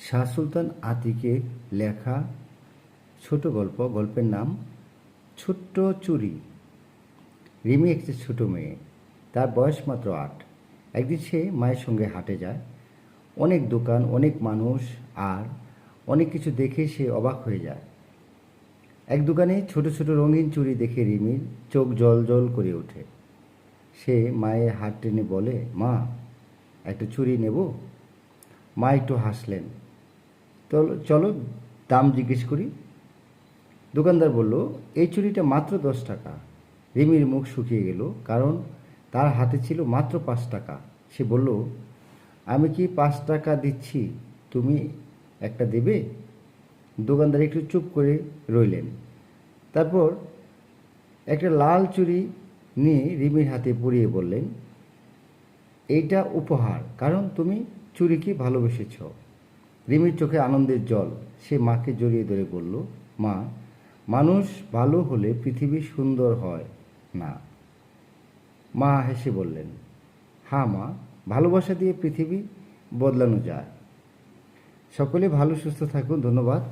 শাহ সুলতান আতিকের লেখা ছোট গল্প। গল্পের নাম ছোট্ট চুরি। রিমি একটি ছোট মেয়ে, তার বয়স মাত্র ৮। একদিন সে মায়ের সঙ্গে হাটে যায়। অনেক দোকান, অনেক মানুষ আর অনেক কিছু দেখে সে অবাক হয়ে যায়। এক দোকানে ছোট ছোট রঙিন চুড়ি দেখে রিমির চোখ জল জল করে ওঠে। সে মায়ের হাত টেনে বলে, মা, একটা চুড়ি নেব? মা একটু হাসলেন। চলো দাম জিজ্ঞেস করি। দোকানদার বলল, এই চুড়িটা মাত্র 10 টাকা। রিমির মুখ শুকিয়ে গেল, কারণ তার হাতে ছিল মাত্র 5 টাকা। সে বলল, আমি কি 5 টাকা দিচ্ছি, তুমি একটা দেবে? দোকানদার একটু চুপ করে রইলেন। তারপর একটা লাল চুড়ি নিয়ে রিমির হাতে পরিয়ে বললেন, এইটা উপহার, কারণ তুমি চুড়িকে ভালোবেসেছ। রিমির চোখে আনন্দের জল। সে মাকে জড়িয়ে ধরে বলল, মা, মানুষ ভালো হলে পৃথিবী সুন্দর হয় না? মা হেসে বললেন, হ্যাঁ মা, ভালোবাসা দিয়ে পৃথিবী বদলানো যায়। সকলে ভালো সুস্থ থাকুন। ধন্যবাদ।